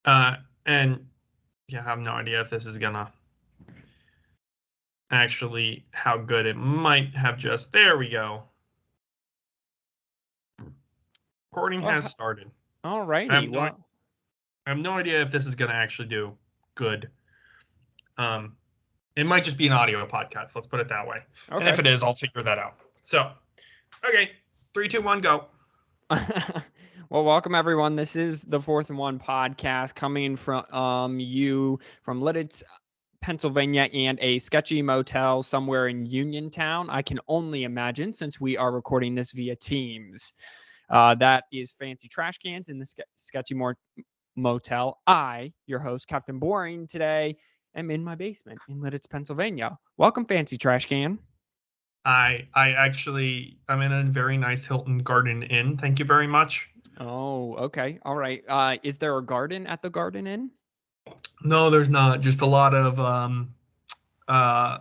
And yeah, I have no idea if this is gonna actually how good it might have just. There we go. Recording Well, has started. all I have righty. no Well, I have no idea if this is gonna actually do good. Um, it might just be an audio podcast. Let's put it that way. And if okay. it is, I'll figure that out. So, okay, 3, 2, 1, go. Well, welcome everyone. This is the Fourth and One podcast coming from you from Lidditz, Pennsylvania, and a sketchy motel somewhere in Uniontown. I can only imagine since we are recording this via Teams. That is Fancy Trash Cans in the sketchy motel. I, your host, Captain Boring, today am in my basement in Lidditz, Pennsylvania. Welcome, Fancy Trash Can. I'm in a very nice Hilton Garden Inn. Thank you very much. Oh, okay. All right. Is there a garden at the Garden Inn? No, there's not. Just a lot of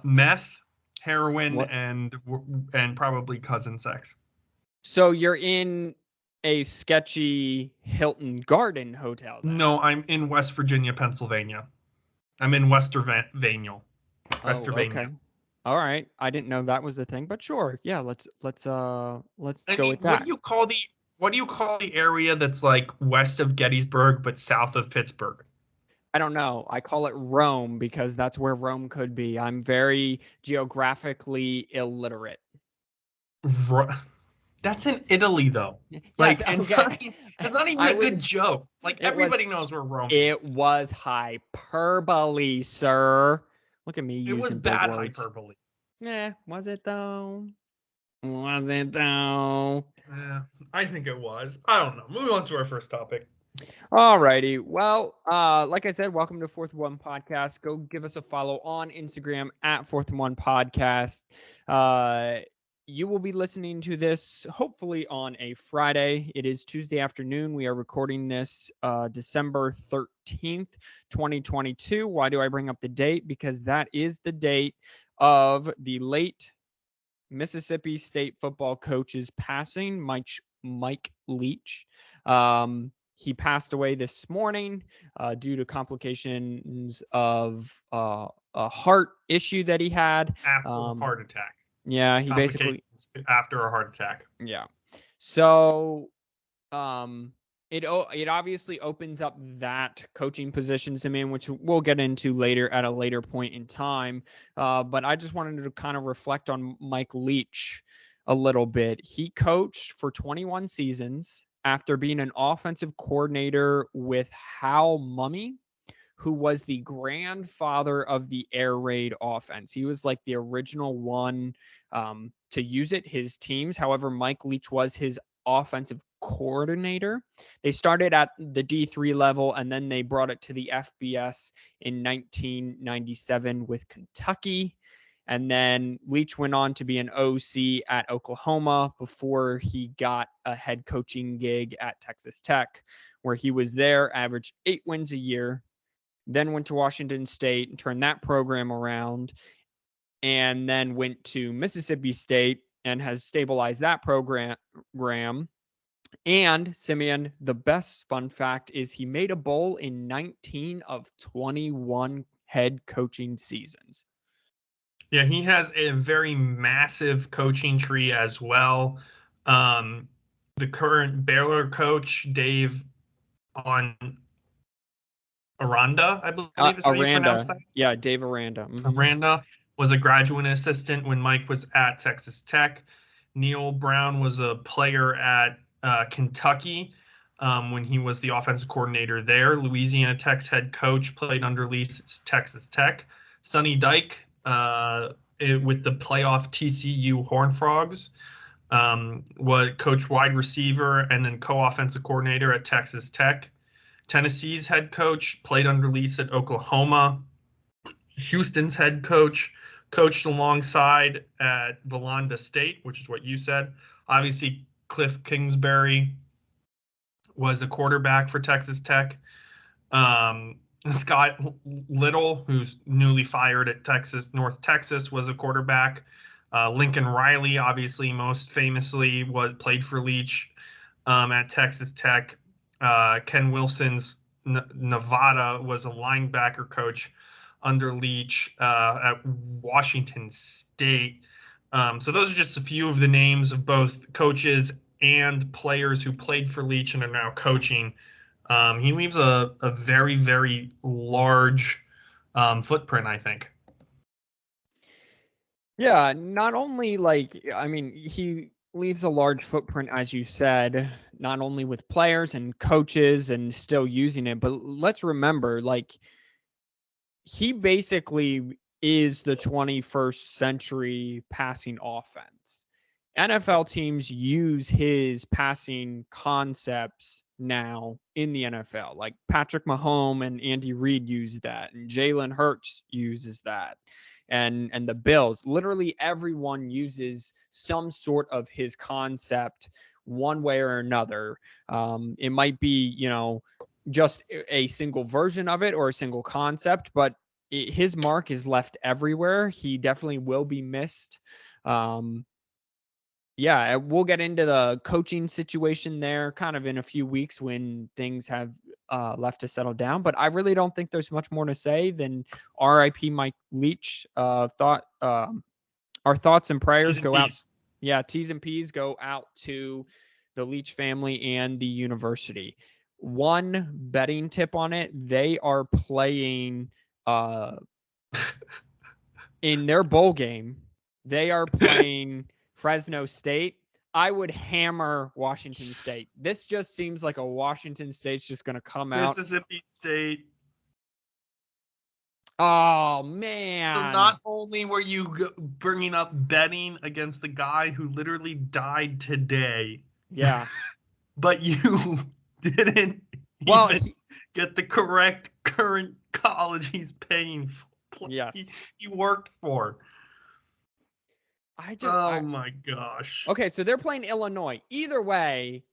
meth, heroin, What? and probably cousin sex. So you're in a sketchy Hilton Garden hotel then? No, I'm in West Virginia, Pennsylvania. I'm in Westervania. Oh, Westervania. okay. All right. I didn't know that was the thing, but sure. Yeah, let's I go mean, with that. what do you call the area that's like west of Gettysburg but south of Pittsburgh? I don't know. I call it Rome because that's where Rome could be. I'm very geographically illiterate. Ru- That's in Italy though. Yes, Like it's okay. not it's not even I a good was joke. Like it was everybody knows where Rome is. it was hyperbole, sir. Look at me It was using big bad words. hyperbole. Was it though? Was it though? Yeah, I think it was. I don't know. Moving on to our first topic. Alrighty. Well, like I said, welcome to Fourth and One Podcast. Go give us a follow on Instagram at Fourth and One Podcast. Uh, you will be listening to this hopefully on a Friday. It is Tuesday afternoon. We are recording this December 13th, 2022. Why do I bring up the date? Because that is the date of the late Mississippi State football coach's passing, Mike Leach. He passed away this morning due to complications of a heart issue that he had. After a heart attack. Yeah, he basically, Complications after a heart attack. yeah. So, um, it obviously opens up that coaching positions to me, which we'll get into later at a later point in time. But I just wanted to kind of reflect on Mike Leach a little bit. He coached for 21 seasons after being an offensive coordinator with Hal Mummy, who was the grandfather of the air raid offense. He was like the original one to use it, his teams. However, Mike Leach was his offensive coordinator. They started at the D3 level and then they brought it to the FBS in 1997 with Kentucky. And then Leach went on to be an OC at Oklahoma before he got a head coaching gig at Texas Tech, where he was there, averaged 8 wins a year, then went to Washington State and turned that program around, and then went to Mississippi State and has stabilized that program. And Simeon, the best fun fact is he made a bowl in 19 of 21 head coaching seasons. Yeah, he has a very massive coaching tree as well. Um, the current Baylor coach, Dave on Aranda, I believe is how you pronounce Aranda. that. Yeah, Dave Aranda. Mm-hmm. Aranda was a graduate assistant when Mike was at Texas Tech. Neil Brown was a player at Kentucky when he was the offensive coordinator there. Louisiana Tech's head coach played under Lee's Texas Tech. Sonny Dike with the playoff TCU Horned Frogs was coach wide receiver and then co-offensive coordinator at Texas Tech. Tennessee's head coach played under Lee's at Oklahoma. Houston's head coach coached alongside at Valanda State, which is what you said. Obviously, Cliff Kingsbury was a quarterback for Texas Tech. Scott Little, who's newly fired at North Texas, was a quarterback. Lincoln Riley, obviously, most famously, played for Leach at Texas Tech. Ken Wilson's Nevada, was a linebacker coach under Leach at Washington State. So those are just a few of the names of both coaches and players who played for Leach and are now coaching. He leaves a very, very large footprint, I think. Yeah, not only he leaves a large footprint, as you said, not only with players and coaches and still using it, but let's remember, he basically is the 21st century passing offense. NFL teams use his passing concepts now in the NFL. Like Patrick Mahomes and Andy Reid use that, and Jalen Hurts uses that. And the Bills, literally everyone uses some sort of his concept one way or another. It might be, just a single version of it or a single concept, but his mark is left everywhere. He definitely will be missed. Yeah, we'll get into the coaching situation there kind of in a few weeks when things have left to settle down. But I really don't think there's much more to say than R.I.P. Mike Leach. Our thoughts and prayers go out. Yeah, T's and P's go out to the Leach family and the university. One betting tip on it: they are playing in their bowl game. They are playing Fresno State. I would hammer Washington State. This just seems like a Washington State's just going to come out. Mississippi State. Oh, man. So not only were you bringing up betting against the guy who literally died today. Yeah. But you didn't even get the correct current college he's paying for. Yes. He worked for. Oh my gosh. Okay, so they're playing Illinois. Either way,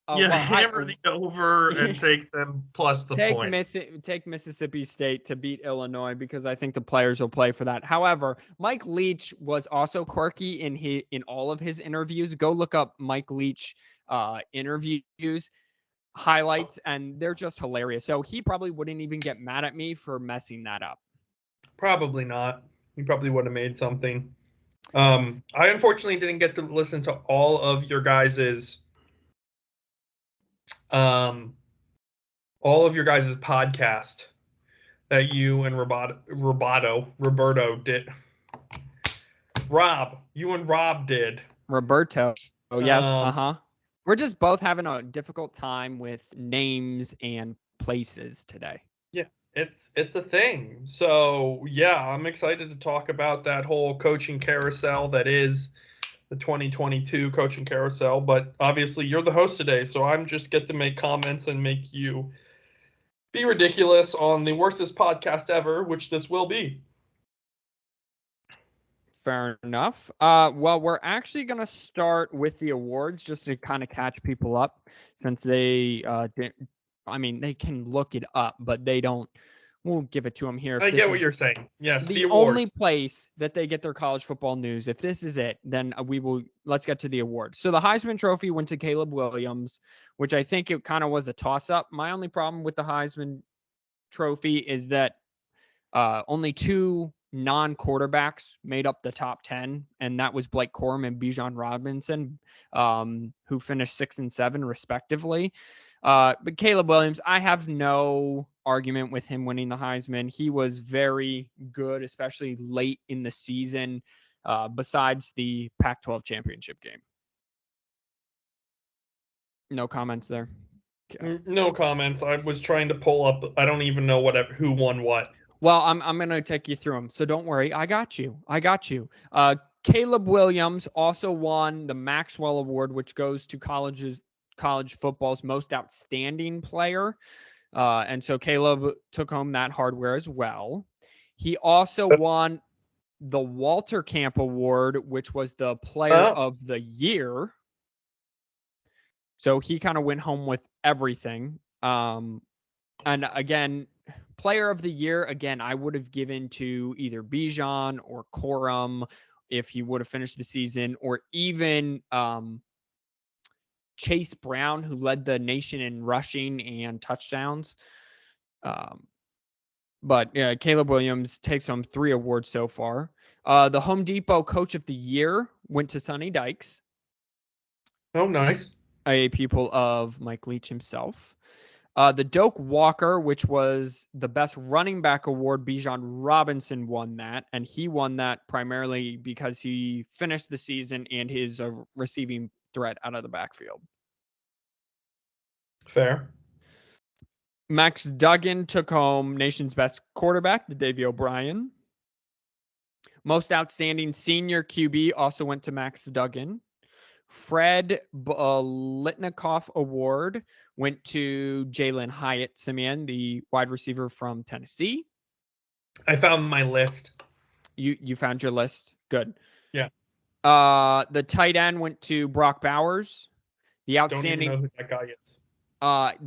hammer the over and take them plus the points. Take Mississippi State to beat Illinois because I think the players will play for that. However, Mike Leach was also quirky in all of his interviews. Go look up Mike Leach interviews highlights, and they're just hilarious. So he probably wouldn't even get mad at me for messing that up. Probably not. He probably would have made something. I unfortunately didn't get to listen to all of your guys's podcast that you and Roberto did. You and Rob did. Roberto. Oh, yes. We're just both having a difficult time with names and places today. Yeah, it's a thing. So, yeah, I'm excited to talk about that whole coaching carousel that is the 2022 coaching carousel. But obviously, you're the host today, so I'm just get to make comments and make you be ridiculous on the worstest podcast ever, which this will be. Fair enough. Well, we're actually going to start with the awards just to kind of catch people up since they they can look it up, but they don't. We'll give it to them here. I get what you're saying. Yes, the only place that they get their college football news. If this is it, then let's get to the awards. So the Heisman Trophy went to Caleb Williams, which I think it kind of was a toss-up. My only problem with the Heisman Trophy is that only two non-quarterbacks made up the top 10, and that was Blake Corum and Bijan Robinson, who finished 6 and 7 respectively. But Caleb Williams, I have no argument with him winning the Heisman. He was very good, especially late in the season, besides the Pac-12 championship game. No comments there. Okay. No comments. I was trying to pull up. I don't even know who won what. Well, I'm going to take you through them, so don't worry. I got you. Caleb Williams also won the Maxwell Award, which goes to college football's most outstanding player. And so Caleb took home that hardware as well. He also won the Walter Camp Award, which was the player of the year. So he kind of went home with everything. And again, player of the year, again, I would have given to either Bijan or Corum if he would have finished the season, or even Chase Brown, who led the nation in rushing and touchdowns. But Caleb Williams takes home 3 awards so far. The Home Depot Coach of the Year went to Sonny Dykes. Oh, nice. A pupil of Mike Leach himself. The Doak Walker, which was the best running back award, Bijan Robinson won that. And he won that primarily because he finished the season and his receiving threat out of the backfield. Fair. Max Duggan took home nation's best quarterback, the Davey O'Brien. Most outstanding senior QB also went to Max Duggan. Fred Litnikoff Award went to Jalen Hyatt Simeon, the wide receiver from Tennessee. I found my list. You found your list? Good. Yeah. The tight end went to Brock Bowers. The outstanding. Don't even know who that guy is.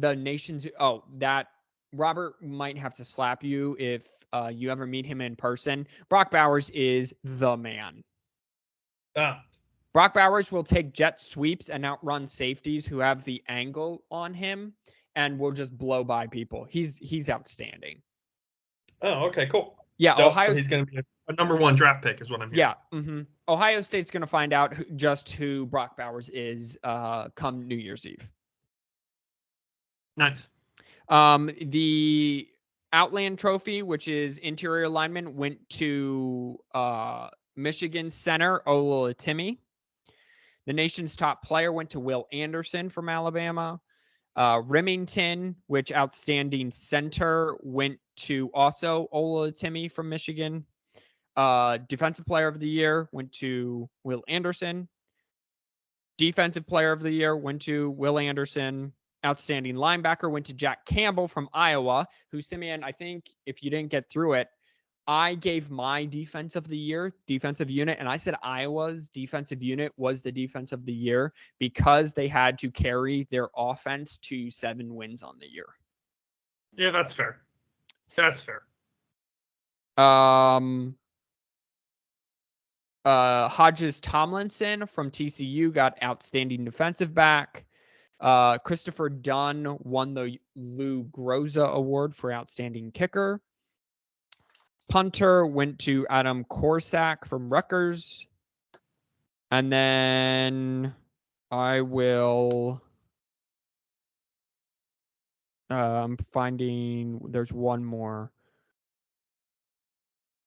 The nation's. Oh, that Robert might have to slap you if you ever meet him in person. Brock Bowers is the man. Brock Bowers will take jet sweeps and outrun safeties who have the angle on him and will just blow by people. He's outstanding. Oh, okay, cool. Yeah, so he's going to be a number 1 draft pick is what I'm hearing. Yeah. Mm-hmm. Ohio State's going to find out just who Brock Bowers is come New Year's Eve. Nice. The Outland Trophy, which is interior lineman, went to Michigan center Olatimi. The nation's top player went to Will Anderson from Alabama. Remington, which outstanding center, went to also Olatimi from Michigan. Defensive player of the year went to Will Anderson. Defensive player of the year went to Will Anderson. Outstanding linebacker went to Jack Campbell from Iowa, who, Simeon, I think if you didn't get through it, I gave my defense of the year, defensive unit, and I said Iowa's defensive unit was the defense of the year because they had to carry their offense to 7 wins on the year. Yeah, that's fair. That's fair. Hodges Tomlinson from TCU got outstanding defensive back. Christopher Dunn won the Lou Groza Award for outstanding kicker. Punter went to Adam Korsak from Rutgers. And then I will... I'm finding... There's one more.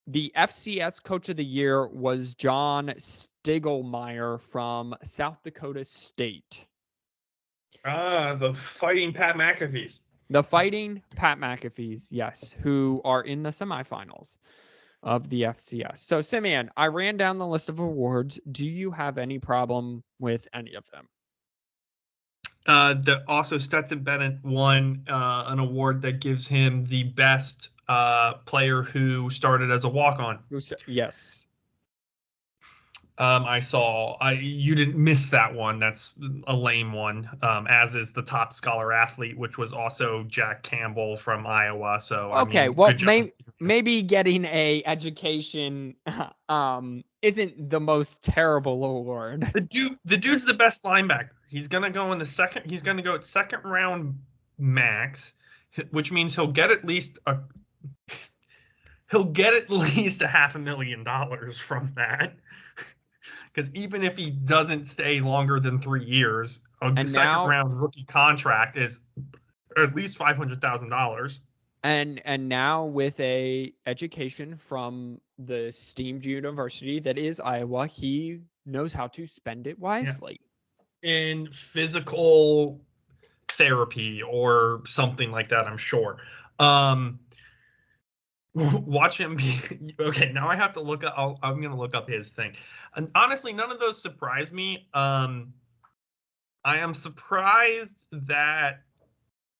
The FCS Coach of the Year was John Stiegelmeier from South Dakota State. The Fighting Pat McAfees. The Fighting Pat McAfees, yes, who are in the semifinals of the FCS. So, Simeon, I ran down the list of awards. Do you have any problem with any of them? Also, Stetson Bennett won an award that gives him the best player who started as a walk-on. Yes. You didn't miss that one. That's a lame one, as is the top scholar athlete, which was also Jack Campbell from Iowa. So, okay, well, maybe getting a education isn't the most terrible award. The dude's the best linebacker. He's going to go in the second. He's going to go at second round max, which means he'll get at least $500,000 from that. Because even if he doesn't stay longer than 3 years, a second round rookie contract is at least $500,000. And now with a education from the esteemed university that is Iowa, he knows how to spend it wisely. Yes. In physical therapy or something like that, I'm sure. Watch him be okay. Now I have to look up. I'm gonna look up his thing. And honestly, none of those surprise me. I am surprised that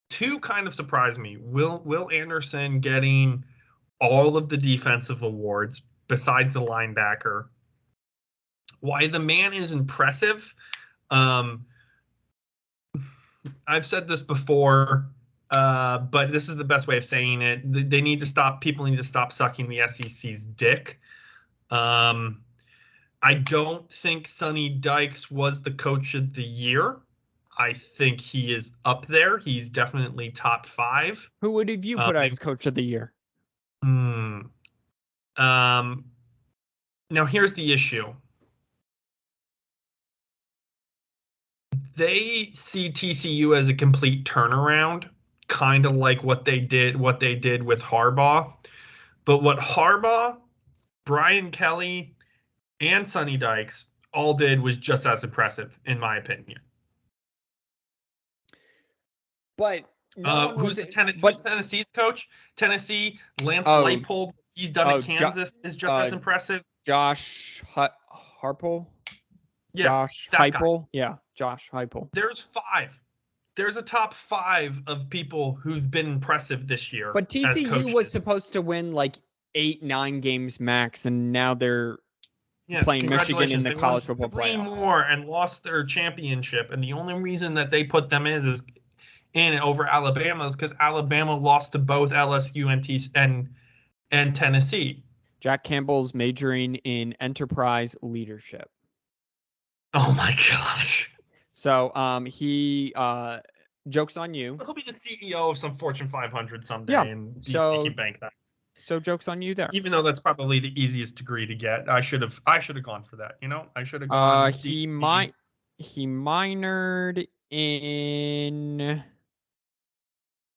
2 kind of surprised me. Will Anderson getting all of the defensive awards besides the linebacker. Why the man is impressive. I've said this before. But this is the best way of saying it. People need to stop sucking the SEC's dick. I don't think Sonny Dykes was the coach of the year. I think he is up there. He's definitely top 5. Who would have you put as coach of the year? Now here's the issue. They see TCU as a complete turnaround, kind of like what they did with Harbaugh. But what Harbaugh, Brian Kelly, and Sonny Dykes all did was just as impressive, in my opinion. But who's Tennessee's coach? Tennessee, Lance Leipold. He's done at Kansas. Is just as impressive. Josh Harple. Yeah, Josh Heupel. Yeah, Josh Heupel. There's 5. There's a top 5 of people who've been impressive this year. But TCU was supposed to win like 8-9 games max, and now they're playing Michigan in the college football playoff. 3 more and lost their championship, and the only reason that they put them is in over Alabama is because Alabama lost to both LSU and Tennessee. Jack Campbell's majoring in enterprise leadership. Oh my gosh. So he jokes on you. He'll be the CEO of some Fortune 500 someday, and he can bank that. So jokes on you there. Even though that's probably the easiest degree to get, I should have gone for that. I should have gone. He minored in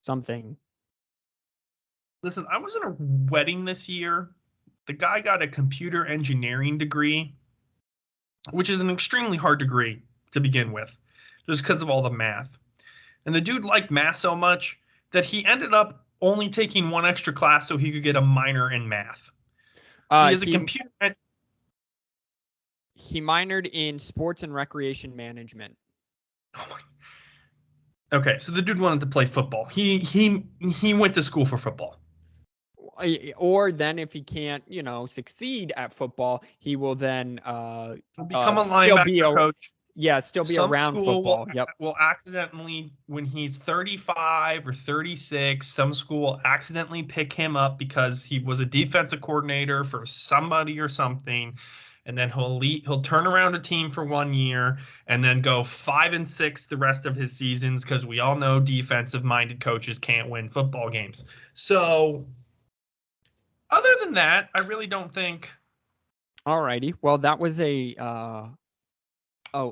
something. Listen, I was in a wedding this year. The guy got a computer engineering degree, which is an extremely hard degree to begin with, just because of all the math. And the dude liked math so much that he ended up only taking 1 extra class so he could get a minor in math. So he has a computer. He minored in sports and recreation management. Oh my. Okay, so the dude wanted to play football. He went to school for football. Or then if he can't, succeed at football, he will then become a linebacker coach. Yeah, still be around football. Will accidentally, when he's 35 or 36, some school will accidentally pick him up because he was a defensive coordinator for somebody or something. And then he'll turn around a team for 1 year and then go 5-6 the rest of his seasons, because we all know defensive-minded coaches can't win football games. So other than that, I really don't think. Alrighty. Well, that was a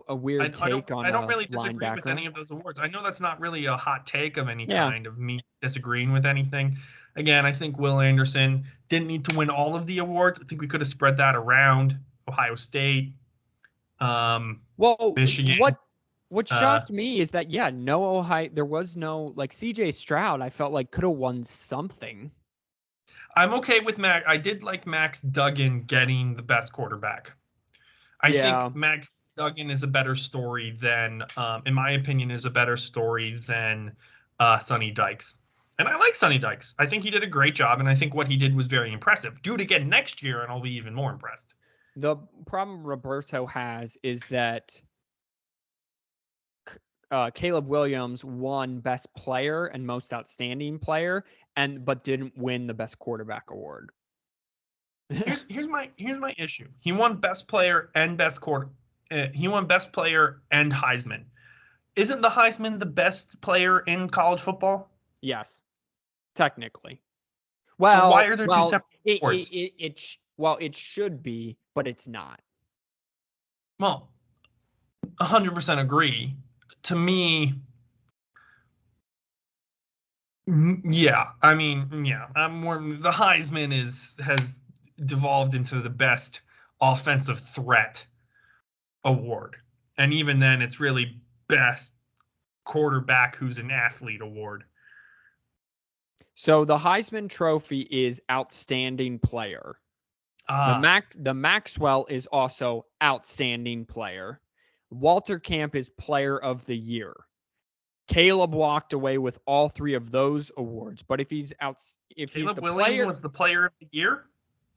weird take on. I don't really disagree with any of those awards. I know that's not really a hot take of any kind of me disagreeing with anything. Again, I think Will Anderson didn't need to win all of the awards. I think we could have spread that around. Ohio State, Michigan. What shocked me is that no Ohio. There was no CJ Stroud. I felt like could have won something. I'm okay with Max. I did like Max Duggan getting the best quarterback. I think Max Duggan is a better story than, in my opinion, is a better story than Sonny Dykes. And I like Sonny Dykes. I think he did a great job, and I think what he did was very impressive. Do it again next year, and I'll be even more impressed. The problem Roberto has is that Caleb Williams won Best Player and Most Outstanding Player, but didn't win the Best Quarterback award. Here's my issue. He won Best Player and he won Best Player and Heisman. Isn't the Heisman the best player in college football? Yes, technically. Well, so why are there 2 separate awards? It should be, but it's not. Well, 100% agree. To me, yeah. I mean, yeah. The Heisman has devolved into the best offensive threat award, and even then, it's really best quarterback who's an athlete award. So the Heisman Trophy is outstanding player. The Maxwell is also outstanding player. Walter Camp is player of the year. Caleb walked away with all 3 of those awards. But if he's Caleb Williams was the player of the year?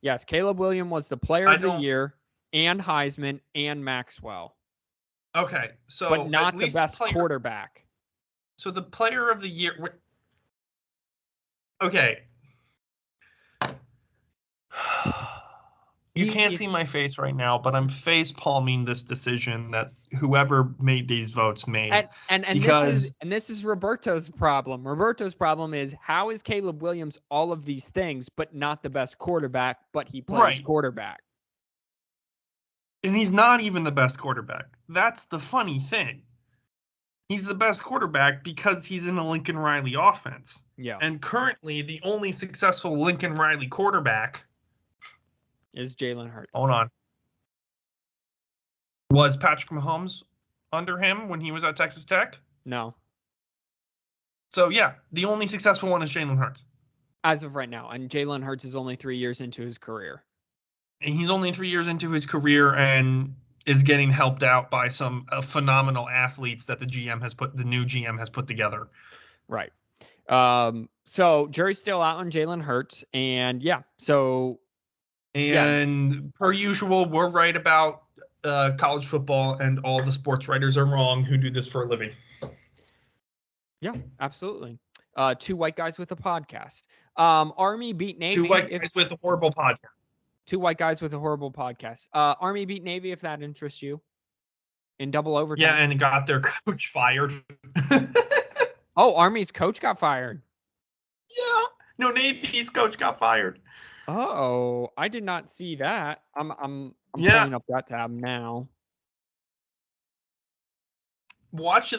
Yes, Caleb Williams was the player of the year, and Heisman and Maxwell. Okay, so but not the best quarterback. So the player of the year. Okay. You can't see my face right now, but I'm face palming this decision that whoever made these votes made. And this is Roberto's problem. Roberto's problem is, how is Caleb Williams all of these things but not the best quarterback, but he plays quarterback? And he's not even the best quarterback. That's the funny thing. He's the best quarterback because he's in a Lincoln Riley offense. Yeah. And currently the only successful Lincoln Riley quarterback is Jalen Hurts. Hold on. Was Patrick Mahomes under him when he was at Texas Tech? No. So, yeah, the only successful one is Jalen Hurts. As of right now. And Jalen Hurts is only 3 years into his career. And he's only 3 years into his career and is getting helped out by some phenomenal athletes that the new GM has put together. Right. So jury's still out on Jalen Hurts, and per usual, we're right about college football, and all the sports writers are wrong who do this for a living. Yeah, absolutely. Two white guys with a podcast. Army beat Navy. Two white guys with a horrible podcast. Two white guys with a horrible podcast. Army beat Navy, if that interests you, in double overtime. Yeah, and got their coach fired. Oh, Army's coach got fired. Yeah. No, Navy's coach got fired. Oh, I did not see that. I'm pulling up that tab now. Watch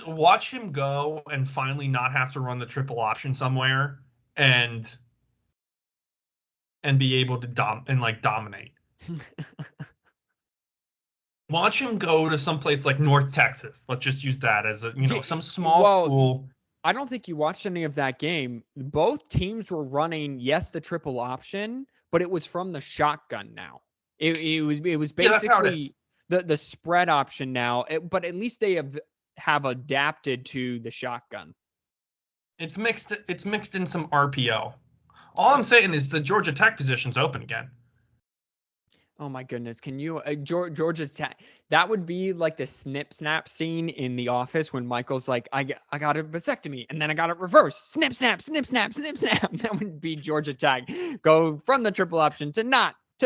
him go and finally not have to run the triple option somewhere and be able to dominate. Watch him go to someplace like North Texas. Let's just use that as some small school. I don't think you watched any of that game. Both teams were running, the triple option, but it was from the shotgun now. It was basically the spread option now, but at least they have adapted to the shotgun. It's mixed in some RPO. All I'm saying is the Georgia Tech position's open again. Oh my goodness. Can you, Georgia Tech, that would be like the snip snap scene in The Office when Michael's like, I got a vasectomy and then I got it reversed. Snip, snap, snip, snap, snip, snap. That would be Georgia Tech. Go from the triple option to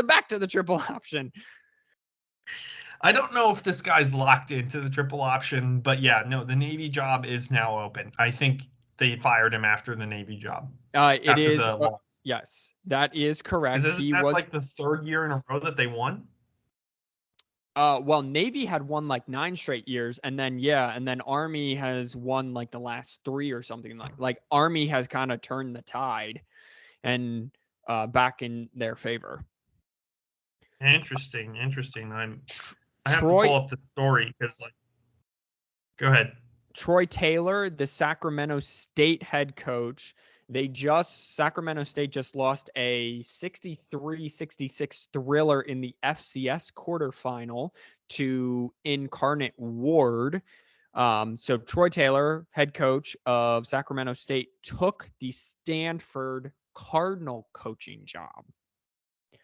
back to the triple option. I don't know if this guy's locked into the triple option, but the Navy job is now open. I think they fired him after the Navy job. It is. Yes, that is correct. He was like the third year in a row that they won. Well, Navy had won like 9 straight years, and then Army has won like the last 3 or something. Like Army has kind of turned the tide, and back in their favor. Interesting. I have to pull up the story because go ahead. Troy Taylor, the Sacramento State head coach. Sacramento State just lost a 63-66 thriller in the FCS quarterfinal to Incarnate Ward. So Troy Taylor, head coach of Sacramento State, took the Stanford Cardinal coaching job.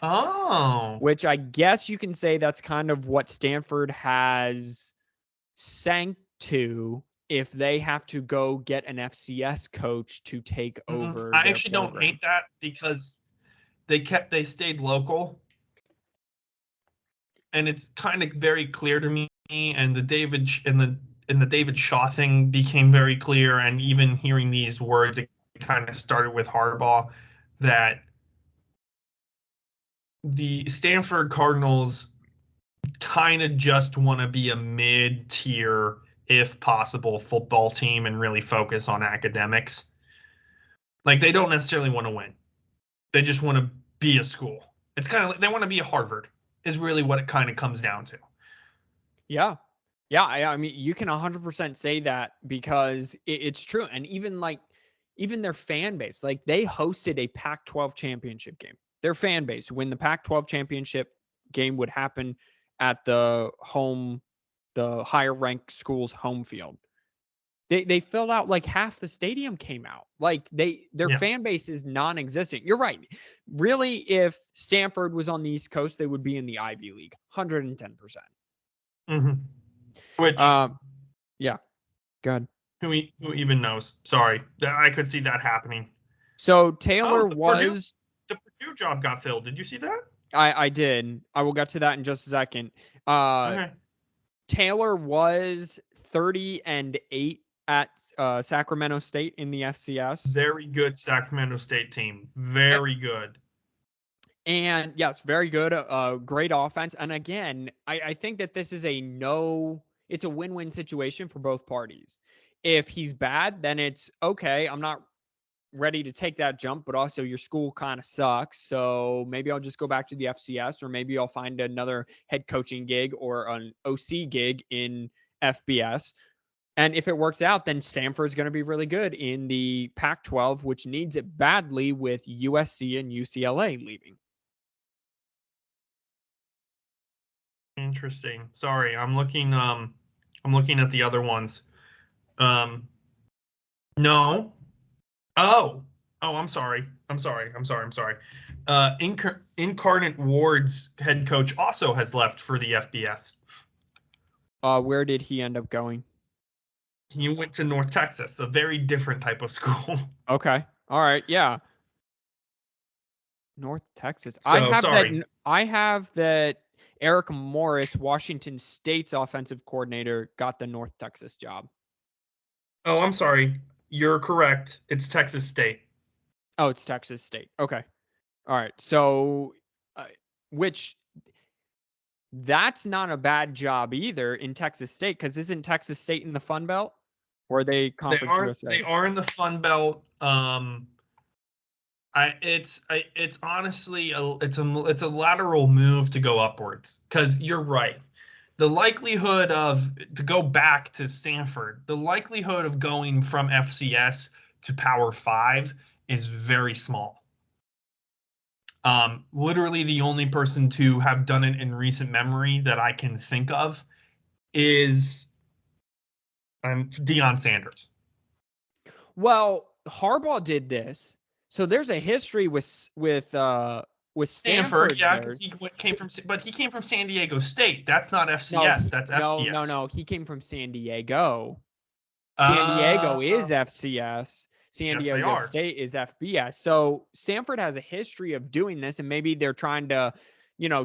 Oh. Which I guess you can say that's kind of what Stanford has sank to if they have to go get an FCS coach to take over. I actually don't hate that because they stayed local. And it's kind of very clear to me, and the David Shaw thing became very clear, and even hearing these words, it kind of started with Harbaugh, that the Stanford Cardinals kind of just want to be a mid-tier, if possible, football team and really focus on academics. Like, they don't necessarily want to win. They just want to be a school. It's kind of like they want to be a Harvard, is really what it kind of comes down to. Yeah. Yeah. I mean, you can 100% say that because it's true. And even their fan base, like they hosted a Pac-12 championship game. Their fan base, when the Pac-12 championship game would happen at the higher ranked school's home field, they filled out like half the stadium came out. Like their fan base is non-existent. You're right. Really, if Stanford was on the East Coast, they would be in the Ivy League, 110%. Mm-hmm. Which, yeah, good. Who even knows? Sorry, I could see that happening. So Taylor was the Purdue job got filled. Did you see that? I did. I will get to that in just a second. Okay. Taylor was 30-8 at Sacramento State in the FCS. Very good Sacramento State team. Very good. And yes, very good. Great offense. And again, I think that this is it's a win-win situation for both parties. If he's bad, then it's okay. I'm not ready to take that jump, but also your school kind of sucks. So maybe I'll just go back to the FCS, or maybe I'll find another head coaching gig or an OC gig in FBS. And if it works out, then Stanford's going to be really good in the Pac-12, which needs it badly with USC and UCLA leaving. Interesting. Sorry, I'm looking at the other ones. No. Oh. Oh, I'm sorry. Incarnate Ward's head coach also has left for the FBS. Where did he end up going? He went to North Texas, a very different type of school. Okay. All right. Yeah. North Texas. So, sorry. I have that Eric Morris, Washington State's offensive coordinator, got the North Texas job. Oh, I'm sorry. You're correct. It's Texas State. Oh, it's Texas State. Okay. All right. So, that's not a bad job either in Texas State, because isn't Texas State in the Fun Belt? Or are they Conference USA? They are in the Fun Belt. It's honestly it's a lateral move to go upwards, because you're right. The likelihood to go back to Stanford, the likelihood of going from FCS to Power 5 is very small. Literally the only person to have done it in recent memory that I can think of is Deion Sanders. Well, Harbaugh did this, so there's a history with Stanford. Yeah, because he came from San Diego State. That's not FCS. That's FBS. No. He came from San Diego. San Diego is FCS. San Diego State is FBS. So Stanford has a history of doing this, and maybe they're trying to,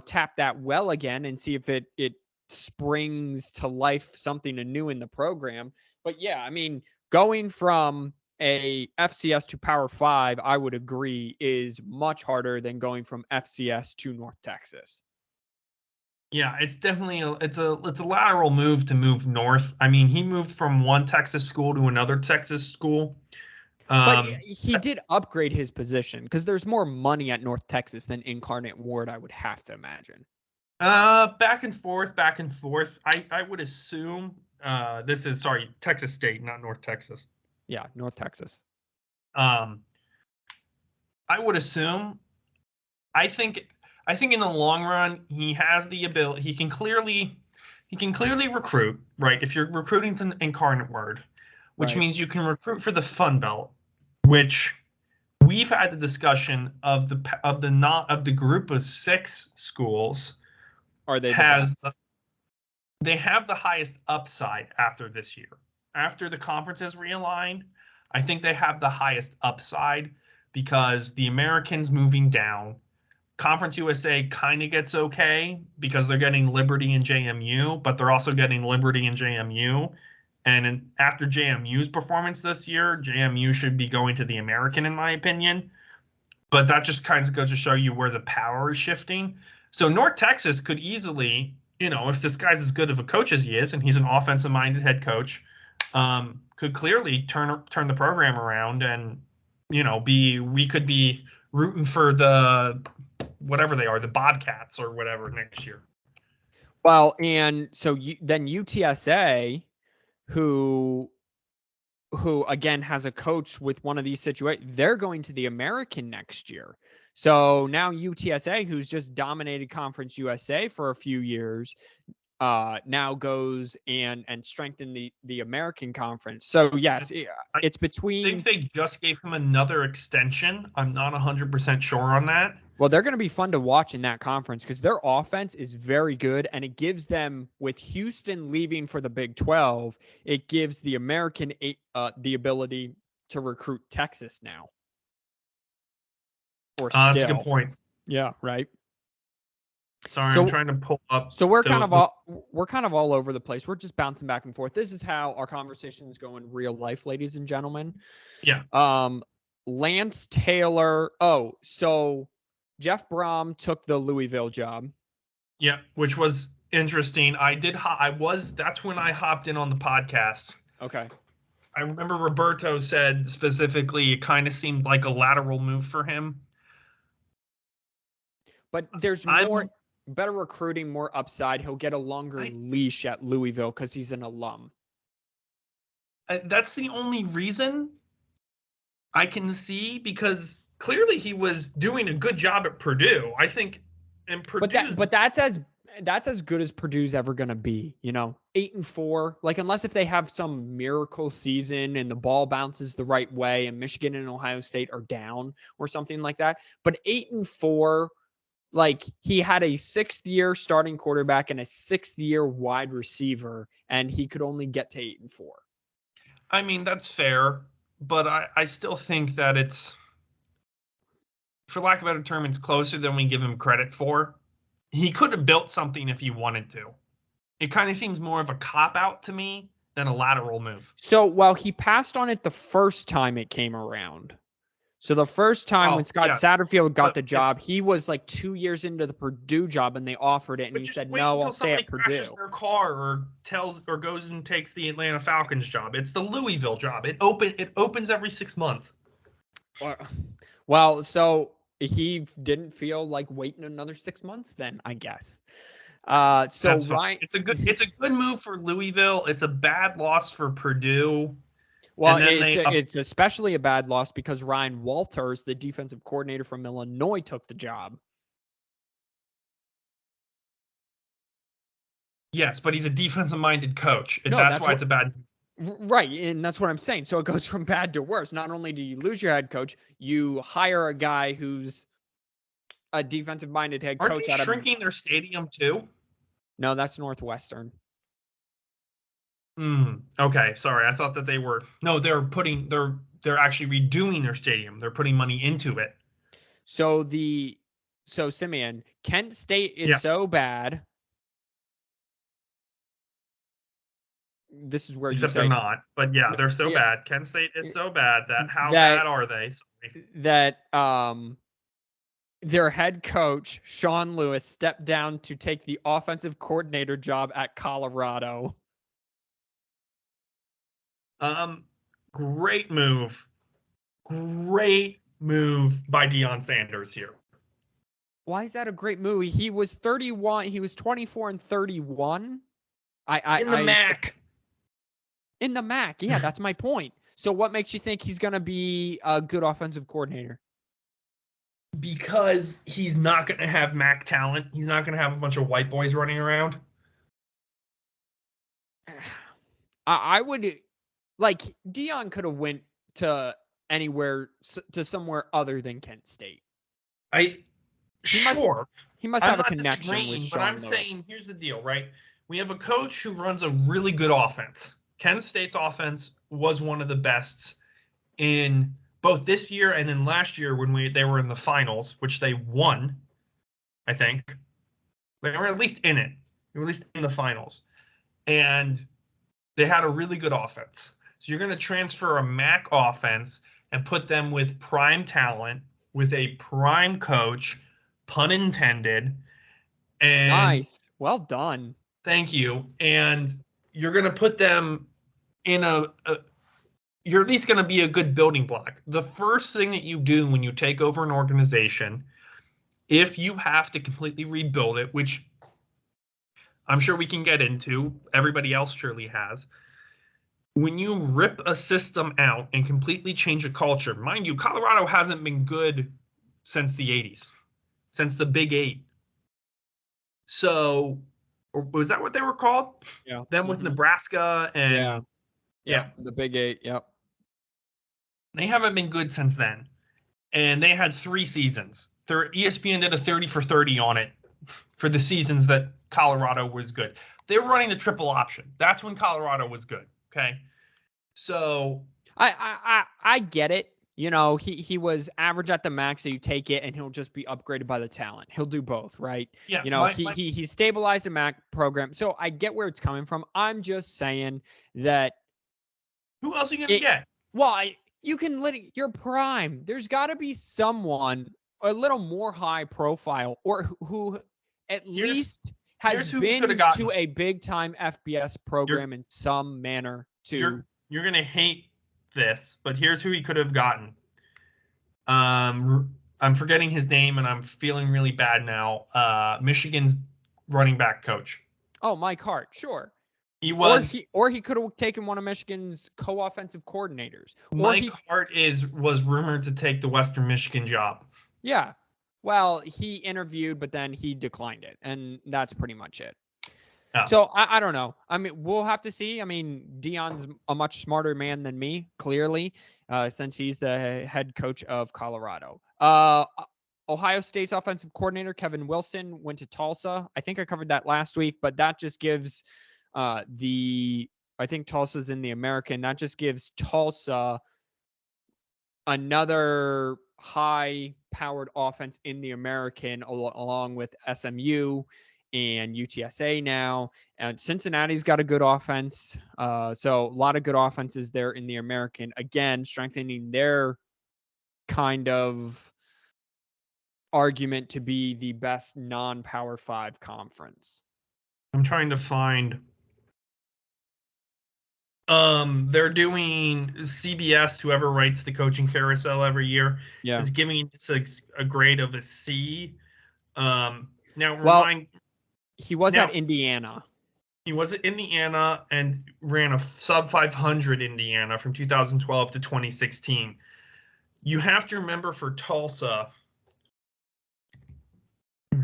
tap that well again and see if it springs to life something new in the program. But yeah, I mean, going from a FCS to Power 5, I would agree, is much harder than going from FCS to North Texas. Yeah, it's definitely it's a lateral move to move north. I mean, he moved from one Texas school to another Texas school. But he did upgrade his position, because there's more money at North Texas than Incarnate Word, I would have to imagine. Back and forth. I would assume this is Texas State, not North Texas. Yeah, North Texas. I would assume. I think in the long run, he has the ability. He can clearly recruit, right? If you're recruiting to Incarnate Word, which means you can recruit for the Fun Belt, which we've had the discussion of the group of 6 schools. Are they they have the highest upside after this year. After the conferences realigned, I think they have the highest upside, because the Americans moving down, Conference USA kind of gets okay because they're getting Liberty and JMU, but they're also getting Liberty and JMU. And after JMU's performance this year, JMU should be going to the American, in my opinion. But that just kind of goes to show you where the power is shifting. So North Texas could easily, if this guy's as good of a coach as he is, and he's an offensive-minded head coach, could clearly turn the program around, and we could be rooting for the whatever they are, the Bobcats or whatever, next year. Well, and so then UTSA, who again has a coach with one of these situations, they're going to the American next year. So now UTSA, who's just dominated Conference USA for a few years, now goes and strengthen the American Conference. So yes, it's between. I think they just gave him another extension. I'm not 100% sure on that. Well, they're going to be fun to watch in that conference, because their offense is very good, and it gives them, with Houston leaving for the Big 12, it gives the American the ability to recruit Texas now. That's a good point. Yeah, right. Sorry, I'm So trying to pull up. So we're kind of all over the place. We're just bouncing back and forth. This is how our conversations go in real life, ladies and gentlemen. Yeah. Lance Taylor. Oh, so Jeff Brom took the Louisville job. Yeah, which was interesting. That's when I hopped in on the podcast. Okay. I remember Roberto said specifically it kind of seemed like a lateral move for him. But there's better recruiting, more upside. He'll get a longer leash at Louisville because he's an alum. That's the only reason I can see, because clearly he was doing a good job at Purdue. I think, and Purdue. But that's as good as Purdue's ever going to be, 8-4. Like, unless if they have some miracle season and the ball bounces the right way and Michigan and Ohio State are down or something like that. But 8-4, like, he had a 6th-year starting quarterback and a 6th-year wide receiver, and he could only get to 8-4. I mean, that's fair, but I still think that it's, for lack of a better term, it's closer than we give him credit for. He could have built something if he wanted to. It kind of seems more of a cop-out to me than a lateral move. So, while he passed on it the first time it came around. So the first time when Scott Satterfield got the job, he was like 2 years into the Purdue job, and they offered it, and he said, "No, I'll stay at Purdue." Crashes their car or goes and takes the Atlanta Falcons job. It's the Louisville job. It opens every 6 months. Well, so he didn't feel like waiting another 6 months. Then I guess. So Ryan, it's a good move for Louisville. It's a bad loss for Purdue. Well, it's especially a bad loss because Ryan Walters, the defensive coordinator from Illinois, took the job. Yes, but he's a defensive-minded coach. That's why it's a bad. Right, and that's what I'm saying. So it goes from bad to worse. Not only do you lose your head coach, you hire a guy who's a defensive-minded head coach. Aren't they shrinking their stadium too? No, that's Northwestern. Okay, sorry. I thought that they were. No, they're actually redoing their stadium. They're putting money into it. So Simeon, Kent State is so bad. This is where except they're not, but yeah, they're so bad. Kent State is so bad that bad are they? Sorry. That their head coach Sean Lewis stepped down to take the offensive coordinator job at Colorado. Great move by Deion Sanders here. Why is that a great move? He was 31. He was 24-31. In the MAC. In the MAC, yeah, that's my point. So what makes you think he's going to be a good offensive coordinator? Because he's not going to have MAC talent. He's not going to have a bunch of white boys running around. I would, like, Deion could have went to somewhere other than Kent State. He must have a connection with Sean But I'm Lewis. saying, here's the deal, right? We have a coach who runs a really good offense. Kent State's offense was one of the best in both this year and then last year when they were in the finals, which they won, I think. They were at least in it. They were at least in the finals. And they had a really good offense. So you're going to transfer a MAC offense and put them with prime talent, with a prime coach, pun intended. And nice. Well done. Thank you. And you're going to put them in you're at least going to be a good building block. The first thing that you do when you take over an organization, if you have to completely rebuild it, which I'm sure we can get into, everybody else surely has, when you rip a system out and completely change a culture, mind you, Colorado hasn't been good since the 80s, since the Big 8. So, was that what they were called? Yeah. Them with Nebraska and yeah, the Big 8. Yep. They haven't been good since then, and they had 3 seasons. ESPN did a 30 for 30 on it for the seasons that Colorado was good. They were running the triple option. That's when Colorado was good. Okay, so I get it, he was average at the max, so you take it and he'll just be upgraded by the talent. He'll do both, right? Yeah, He stabilized the Mac program. So I get where it's coming from. I'm just saying that who else are you gonna get? Well, you can let your prime. There's got to be someone a little more high profile or who at least has been to a big time FBS program in some manner too. You're gonna hate this, but here's who he could have gotten. I'm forgetting his name and I'm feeling really bad now. Michigan's running back coach. Oh, Mike Hart, sure. He was, or he could have taken one of Michigan's co-offensive coordinators. Mike Hart was rumored to take the Western Michigan job. Yeah. Well, he interviewed, but then he declined it, and that's pretty much it. Oh. So I don't know. I mean, we'll have to see. I mean, Deion's a much smarter man than me, clearly, since he's the head coach of Colorado. Ohio State's offensive coordinator, Kevin Wilson, went to Tulsa. I think I covered that last week, but that just gives I think Tulsa's in the American. That just gives Tulsa another high-powered offense in the American, along with SMU and UTSA now. And Cincinnati's got a good offense. So a lot of good offenses there in the American. Again, strengthening their kind of argument to be the best non-Power 5 conference. I'm trying to find... they're doing CBS, whoever writes the coaching carousel every year, is giving this a grade of a C. He was at Indiana. He was at Indiana and ran a sub 500 Indiana from 2012 to 2016. You have to remember for Tulsa,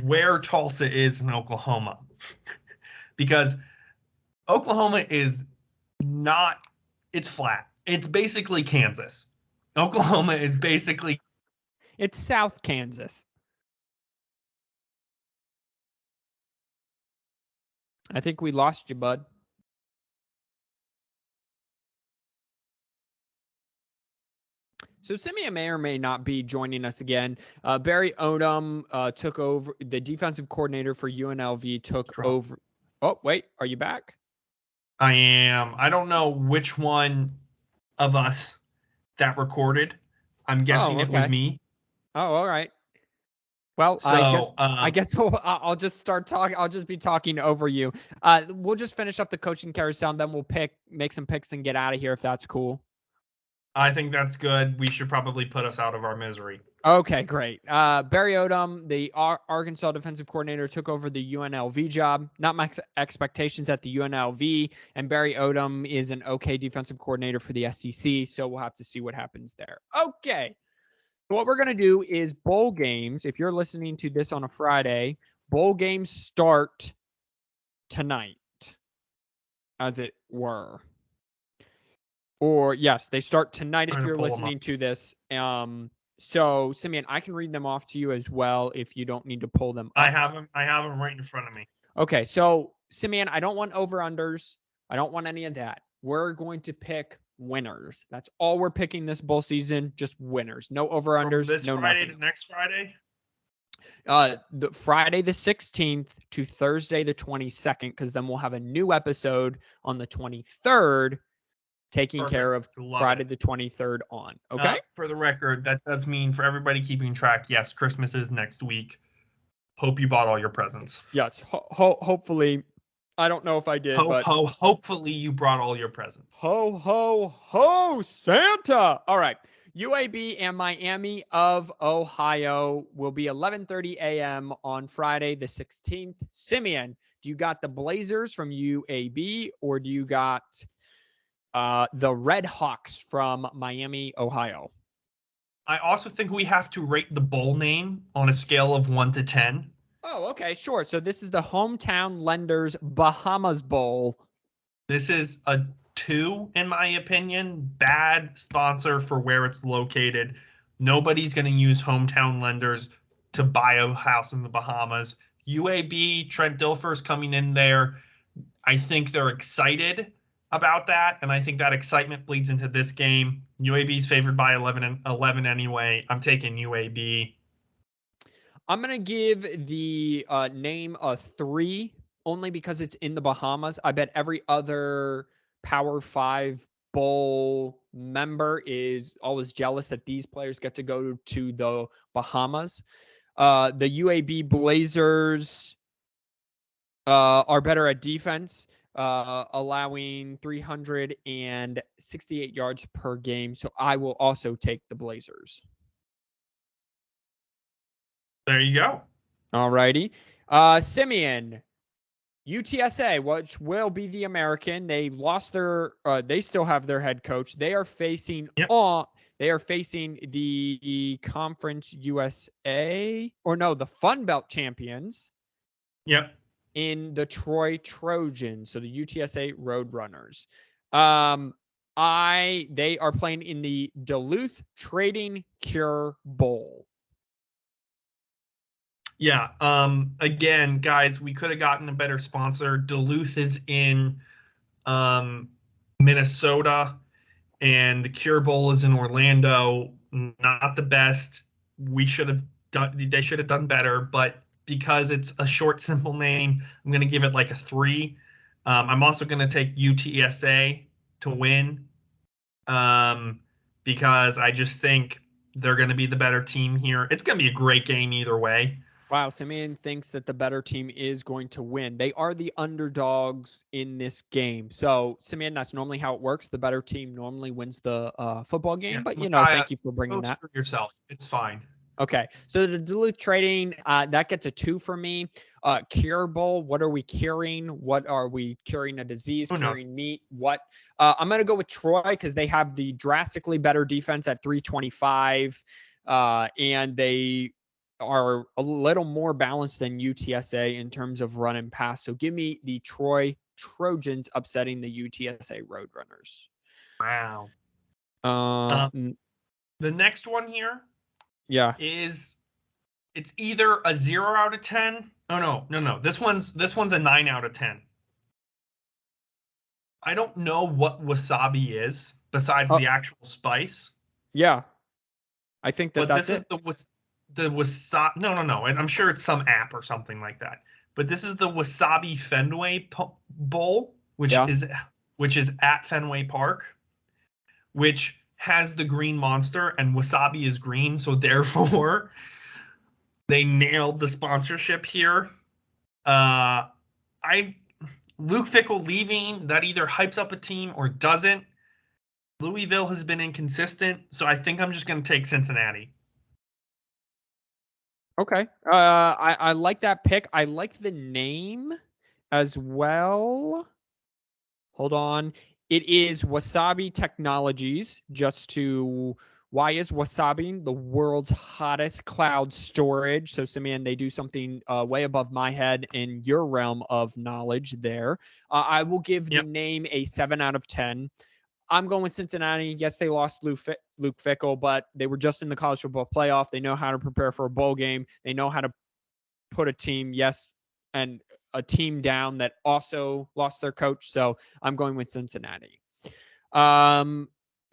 where Tulsa is in Oklahoma, because Oklahoma is not, it's flat. It's basically Kansas. Oklahoma is basically, it's South Kansas. I think we lost you, bud. So Simeon may or may not be joining us again. Barry Odom took over, the defensive coordinator for UNLV took over. Oh, wait, are you back? I am. I don't know which one of us that recorded. I'm guessing it was me. Oh, all right. Well, so, I guess I'll just start talking. I'll just be talking over you. We'll just finish up the coaching carousel, and then we'll make some picks and get out of here if that's cool. I think that's good. We should probably put us out of our misery. Okay, great. Barry Odom, the Arkansas defensive coordinator, took over the UNLV job. Not my expectations at the UNLV, and Barry Odom is an okay defensive coordinator for the SEC, so we'll have to see what happens there. Okay. What we're going to do is bowl games. If you're listening to this on a Friday, bowl games start tonight, as it were. Or, yes, they start tonight if you're listening to this. So, Simeon, I can read them off to you as well if you don't need to pull them up. I have them right in front of me. Okay, so, Simeon, I don't want over-unders. I don't want any of that. We're going to pick winners. That's all we're picking this bowl season, just winners. No over-unders, this Friday to next Friday? The Friday the 16th to Thursday the 22nd, because then we'll have a new episode on the 23rd, taking care of Friday the 23rd on. Okay? For the record, that does mean for everybody keeping track, yes, Christmas is next week. Hope you bought all your presents. Yes, hopefully. I don't know if I did, but hopefully you brought all your presents. Ho, ho, ho, Santa. All right. UAB and Miami of Ohio will be 11:30 a.m. on Friday the 16th. Simeon, do you got the Blazers from UAB or do you got the Red Hawks from Miami, Ohio? I also think we have to rate the bowl name on a scale of 1 to 10. Oh, okay, sure. So this is the Hometown Lenders Bahamas Bowl. This is a 2, in my opinion. Bad sponsor for where it's located. Nobody's going to use Hometown Lenders to buy a house in the Bahamas. UAB, Trent Dilfer's coming in there. I think they're excited. about that, and I think that excitement bleeds into this game. UAB is favored by 11 anyway. I'm taking UAB. I'm going to give the name a 3 only because it's in the Bahamas. I bet every other Power 5 bowl member is always jealous that these players get to go to the Bahamas. The UAB Blazers are better at defense, allowing 368 yards per game. So I will also take the Blazers. There you go. All righty. Simeon, UTSA, which will be the American. They lost their. They still have their head coach. They are facing They are facing the Conference USA, or no, the Fun Belt champions. Yep. In the Troy Trojans, so the UTSA Roadrunners. They are playing in the Duluth Trading Cure Bowl. Yeah. Again, guys, we could have gotten a better sponsor. Duluth is in Minnesota, and the Cure Bowl is in Orlando. Not the best. They should have done better, but because it's a short, simple name, I'm going to give it like a 3. I'm also going to take UTSA to win, because I just think they're going to be the better team here. It's going to be a great game either way. Wow, Simeon thinks that the better team is going to win. They are the underdogs in this game. So, Simeon, that's normally how it works. The better team normally wins the football game. Yeah, but, thank you for bringing that. Yourself. It's fine. Okay, so the Duluth Trading, that gets a 2 for me. Cure Bowl, what are we curing? What are we curing? A disease, curing meat? What? I'm going to go with Troy because they have the drastically better defense at 325, and they are a little more balanced than UTSA in terms of run and pass. So give me the Troy Trojans upsetting the UTSA Roadrunners. Wow. The next one here. Yeah. It's either a 0 out of 10. Oh no. This one's a 9 out of 10. I don't know what wasabi is besides the actual spice. Yeah. I think that's this is the wasabi. No. And I'm sure it's some app or something like that. But this is the Wasabi Fenway Bowl, which is at Fenway Park, which has the green monster, and wasabi is green, so therefore they nailed the sponsorship here. Luke Fickell leaving, that either hypes up a team or doesn't. Louisville has been inconsistent, so I think I'm just going to take Cincinnati. Okay. I like that pick. I like the name as well. Hold on. It is Wasabi Technologies. Why is Wasabi the world's hottest cloud storage? So, Simeon, they do something way above my head in your realm of knowledge there. I will give the name a 7 out of 10. I'm going with Cincinnati. Yes, they lost Luke Fickell, but they were just in the college football playoff. They know how to prepare for a bowl game. They know how to put a team, and a team down that also lost their coach. So I'm going with Cincinnati.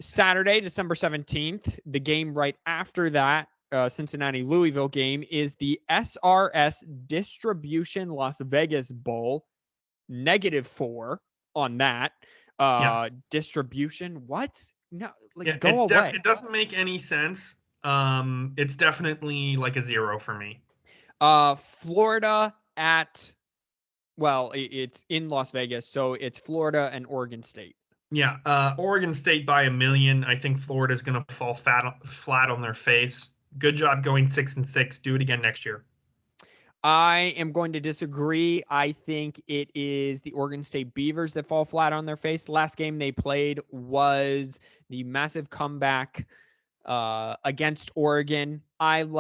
Saturday, December 17th, the game right after that, Cincinnati-Louisville game, is the SRS Distribution Las Vegas Bowl. -4 on that. Distribution, what? No, go away. It doesn't make any sense. It's definitely like a 0 for me. Florida it's in Las Vegas, so it's Florida and Oregon State. Yeah, Oregon State by 1 million. I think Florida's going to fall flat on their face. Good job going 6-6. Do it again next year. I am going to disagree. I think it is the Oregon State Beavers that fall flat on their face. The last game they played was the massive comeback against Oregon. I'm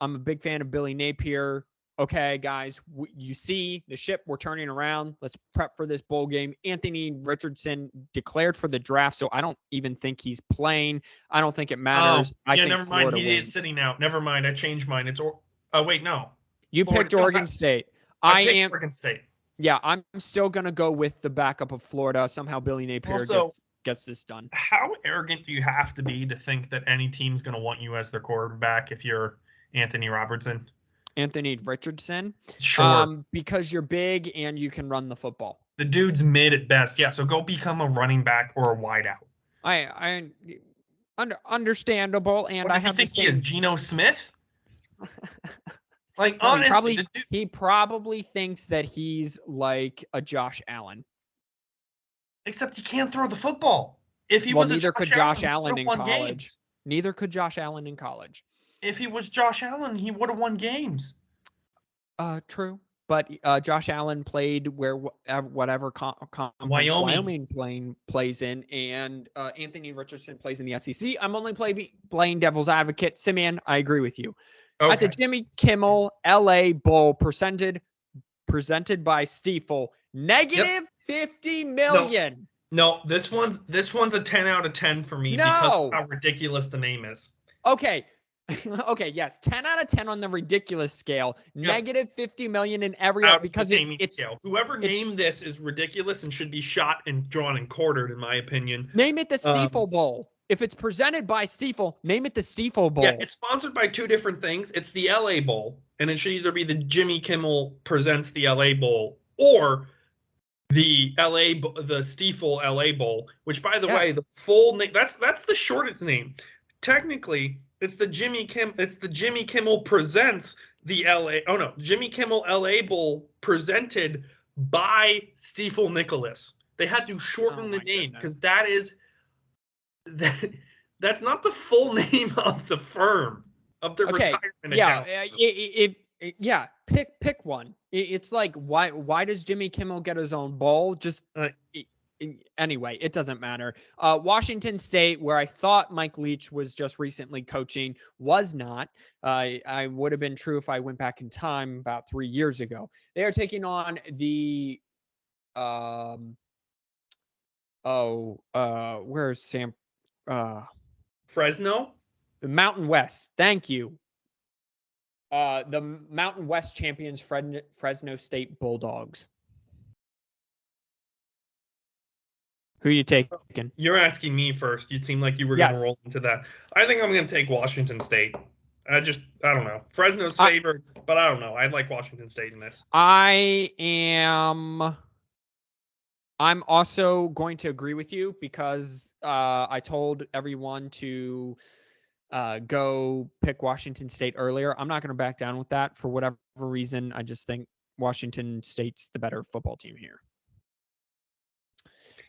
a big fan of Billy Napier. Okay, guys, you see the ship. We're turning around. Let's prep for this bowl game. Anthony Richardson declared for the draft, so I don't even think he's playing. I don't think it matters. I think never mind. He is sitting out. Never mind. I changed mine. Wait, no. You picked Oregon State. I am Oregon State. Yeah, I'm still going to go with the backup of Florida. Somehow Billy Napier Also, gets this done. how arrogant do you have to be to think that any team's going to want you as their quarterback if you're Anthony Robertson? Anthony Richardson. Sure. Because you're big and you can run the football. The dude's mid at best. Yeah, so go become a running back or a wideout. Understandable, and What I does he have the think he is, same. Geno Smith? Like, No, honestly, he probably thinks that he's like a Josh Allen. Except he can't throw the football. If he Well, was neither a could Josh Josh Allen Allen, in college. Neither could Josh Allen in college. If he was Josh Allen, he would have won games. True. But Josh Allen played where whatever conference Wyoming plays in, and Anthony Richardson plays in the SEC. I'm only playing devil's advocate. Simeon, I agree with you. Okay. At the Jimmy Kimmel LA Bowl presented by Stiefel, negative 50 million. No, this one's a 10 out of 10 for me because of how ridiculous the name is. Okay. Okay, yes, 10 out of 10 on the ridiculous scale. Yep. Negative 50 million in every because it's scale. Whoever named this is ridiculous and should be shot and drawn and quartered, in my opinion. Name it the Stiefel Bowl. If it's presented by Stiefel, name it the Stiefel Bowl. Yeah, it's sponsored by two different things. It's the LA Bowl, and it should either be the Jimmy Kimmel presents the LA Bowl or the Stiefel LA Bowl, which, by the way, the full name that's the shortest name. Technically, it's the Jimmy Kimmel presents the LA. Oh no, Jimmy Kimmel LA Bowl presented by Stiefel Nicholas. They had to shorten the name because that's not the full name of the firm of the retirement account. Pick one. It's like why does Jimmy Kimmel get his own bowl? Just anyway, it doesn't matter. Washington State, where I thought Mike Leach was just recently coaching, was not. I would have been true if I went back in time about 3 years ago. They are taking on the where's Sam? Fresno? The Mountain West. Thank you. The Mountain West champions, Fresno State Bulldogs. Who are you taking? You're asking me first. You seem like you were going to roll into that. I think I'm going to take Washington State. I don't know. Fresno's favored, but I don't know. I'd like Washington State in this. I'm also going to agree with you because I told everyone to go pick Washington State earlier. I'm not going to back down with that for whatever reason. I just think Washington State's the better football team here.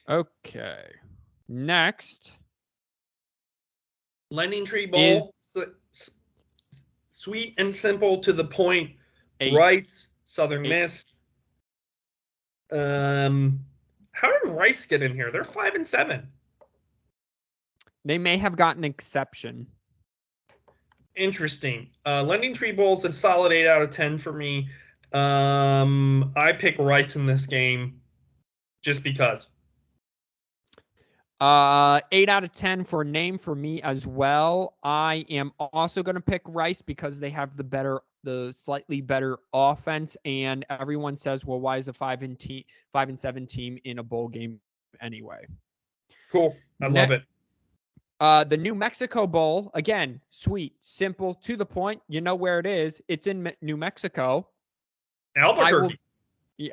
Okay. Next. Lending Tree Bowl. Sweet and simple to the point. 8. Rice, Southern Miss. How did Rice get in here? They're 5-7. They may have gotten an exception. Interesting. Lending Tree Bowl's a solid 8 out of 10 for me. I pick Rice in this game just because. 8 out of 10 for name for me as well. I am also going to pick Rice because they have the slightly better offense, and everyone says, well, why is a 5-7 team in a bowl game anyway? Cool. I love it. The New Mexico Bowl, again, sweet, simple, to the point. You know where it is. It's in New Mexico. Albuquerque.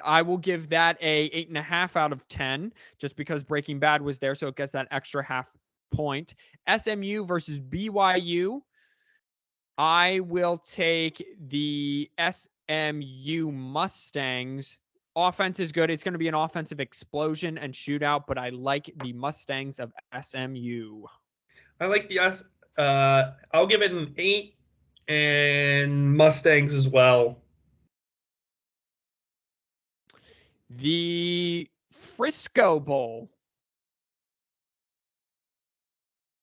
I will give that a 8.5 out of 10 just because Breaking Bad was there, so it gets that extra half point. SMU versus BYU. I will take the SMU Mustangs. Offense is good. It's going to be an offensive explosion and shootout, but I like the Mustangs of SMU. I like the I'll give it an 8 and Mustangs as well. The Frisco Bowl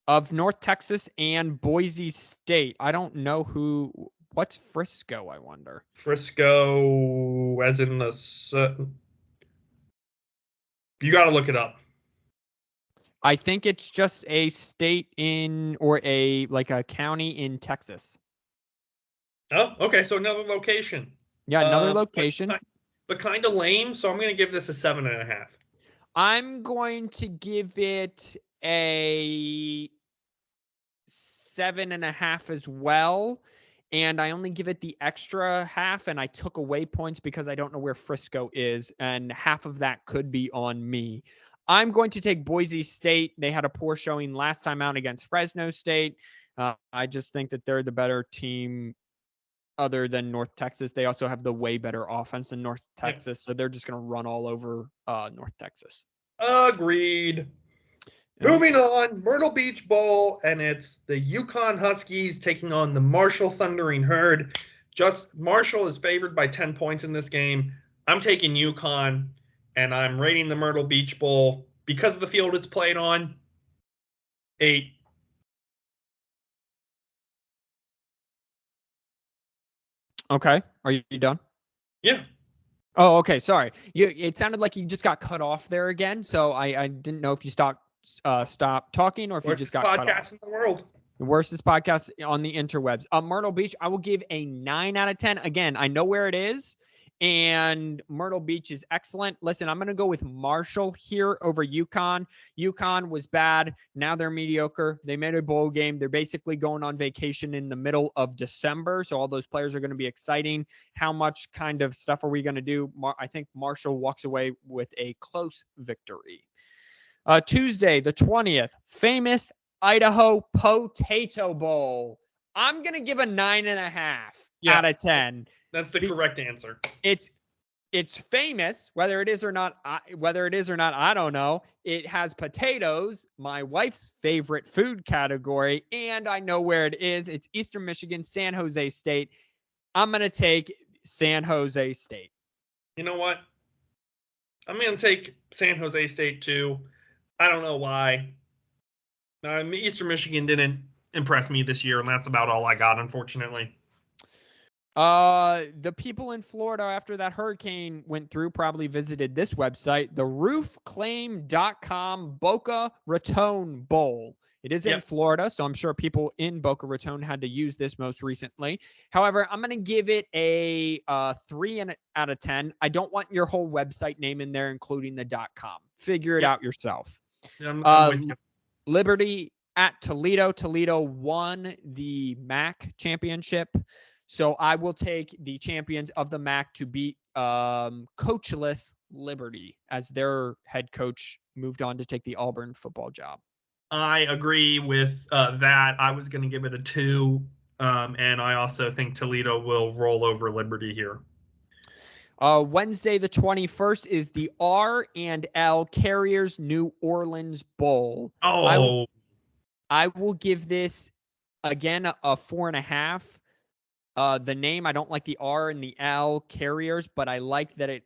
of North Texas and Boise State. I don't know what's Frisco, I wonder. Frisco as in you got to look it up. I think it's just a state or a county in Texas. Oh, okay. So another location. Yeah, another location. but kind of lame. So I'm going to give this a 7.5. I'm going to give it a 7.5 as well. And I only give it the extra half, and I took away points because I don't know where Frisco is, and half of that could be on me. I'm going to take Boise State. They had a poor showing last time out against Fresno State. I just think that they're the better team other than North Texas. They also have the way better offense than North Texas, so they're just going to run all over North Texas. Agreed. Moving on, Myrtle Beach Bowl, and it's the UConn Huskies taking on the Marshall Thundering Herd. Marshall is favored by 10 points in this game. I'm taking UConn, and I'm rating the Myrtle Beach Bowl because of the field it's played on. 8. Okay. Are you done? Yeah. Oh, okay. Sorry. It sounded like you just got cut off there again. So I didn't know if you stopped talking or if you just got cut off. Worst podcast in the world. The worstest podcast on the interwebs. Myrtle Beach, I will give a 9 out of 10. Again, I know where it is, and Myrtle Beach is excellent. Listen, I'm going to go with Marshall here over UConn. UConn was bad. Now they're mediocre. They made a bowl game. They're basically going on vacation in the middle of December, so all those players are going to be exciting. How much kind of stuff are we going to do? I think Marshall walks away with a close victory. Tuesday, the 20th, famous Idaho Potato Bowl. I'm going to give a 9.5 out of 10. That's the correct answer. It's famous, whether it is or not, I don't know. It has potatoes, my wife's favorite food category, and I know where it is. It's Eastern Michigan, San Jose State. I'm going to take San Jose State. You know what? I'm going to take San Jose State too. I don't know why. Eastern Michigan didn't impress me this year, and that's about all I got, unfortunately. The people in Florida after that hurricane went through probably visited this website, the roofclaim.com Boca Raton Bowl. It is in Florida, so I'm sure people in Boca Raton had to use this most recently. However, I'm going to give it a 3 out of 10. I don't want your whole website name in there, including the .com. Figure it out yourself. Liberty at Toledo. Toledo won the MAC championship. So I will take the champions of the MAC to beat coachless Liberty as their head coach moved on to take the Auburn football job. I agree with that. I was going to give it a 2, and I also think Toledo will roll over Liberty here. Wednesday, the 21st, is the R&L Carriers New Orleans Bowl. Oh, I will give this, again, a 4.5. The name, I don't like the R and the L Carriers, but I like that it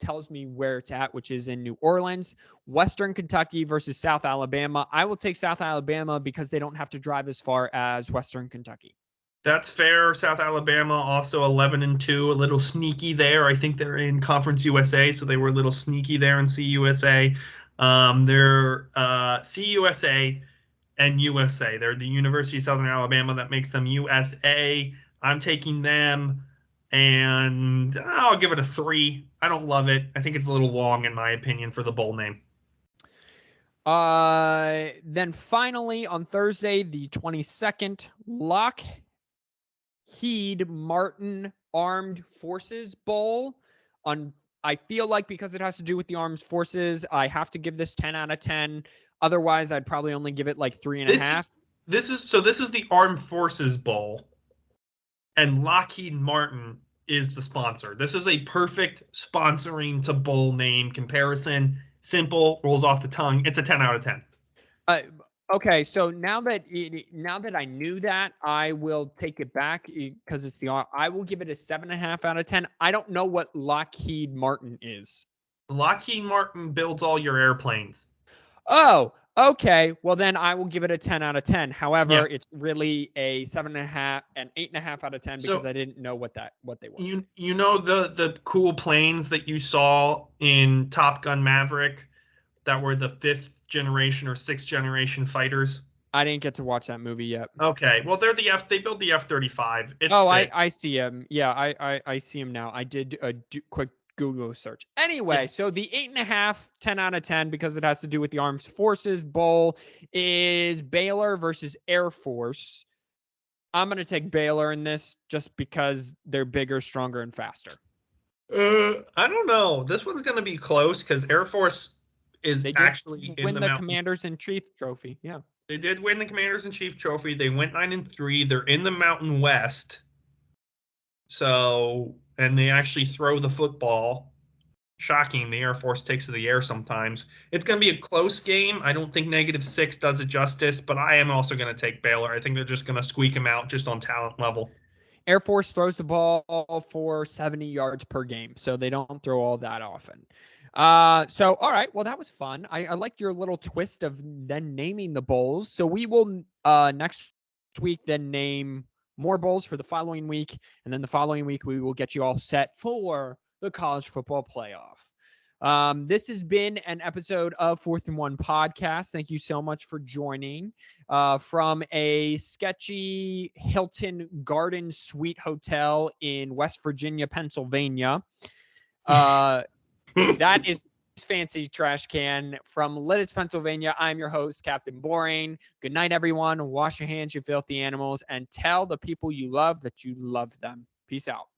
tells me where it's at, which is in New Orleans. Western Kentucky versus South Alabama. I will take South Alabama because they don't have to drive as far as Western Kentucky. That's fair. South Alabama also 11-2, a little sneaky there. I think they're in Conference USA, so they were a little sneaky there in CUSA. They're CUSA and USA. They're the University of Southern Alabama. That makes them USA. I'm taking them, and I'll give it a 3. I don't love it. I think it's a little long, in my opinion, for the bowl name. Then finally, on Thursday, the 22nd, Lockheed Martin Armed Forces Bowl. I feel like because it has to do with the armed forces, I have to give this 10 out of 10. Otherwise, I'd probably only give it like 3.5. This is the Armed Forces Bowl, and Lockheed Martin is the sponsor. This is a perfect sponsoring to bowl name comparison. Simple, rolls off the tongue. It's a 10 out of 10. Okay, so now that I knew that, I will take it back because it's I will give it a 7.5 out of 10. I don't know what Lockheed Martin is. Lockheed Martin builds all your airplanes. Oh, okay. Well, then I will give it a 10 out of 10. However, it's really a 7.5 and 8.5 out of 10 because I didn't know what they were. You know the cool planes that you saw in Top Gun Maverick that were the 5th generation or 6th generation fighters? I didn't get to watch that movie yet. Okay, well they built the F-35. It's Oh, sick. I see him. Yeah, I see him now. I did a quick Google search. Anyway, Yeah. so the 8.5, 10 out of 10, because it has to do with the Armed Forces Bowl, is Baylor versus Air Force. I'm going to take Baylor in this just because they're bigger, stronger, and faster. I don't know. This one's going to be close because Air Force is They did actually in win the the Mountain. Commanders in Chief Trophy. Yeah. They did win the Commanders in Chief Trophy. They went 9-3. They're in the Mountain West. So, and they actually throw the football. Shocking. The Air Force takes to the air sometimes. It's going to be a close game. I don't think -6 does it justice, but I am also going to take Baylor. I think they're just going to squeak them out just on talent level. Air Force throws the ball for 70 yards per game, so they don't throw all that often. So, all right. Well, that was fun. I liked your little twist of then naming the bowls. So we will next week then name more bowls for the following week. And then the following week, we will get you all set for the college football playoff. This has been an episode of 4th and 1 podcast. Thank you so much for joining from a sketchy Hilton Garden Suite Hotel in West Virginia, Pennsylvania. That is Fancy Trash Can from Lidditz, Pennsylvania. I'm your host, Captain Boring. Good night, everyone. Wash your hands, you filthy animals, and tell the people you love that you love them. Peace out.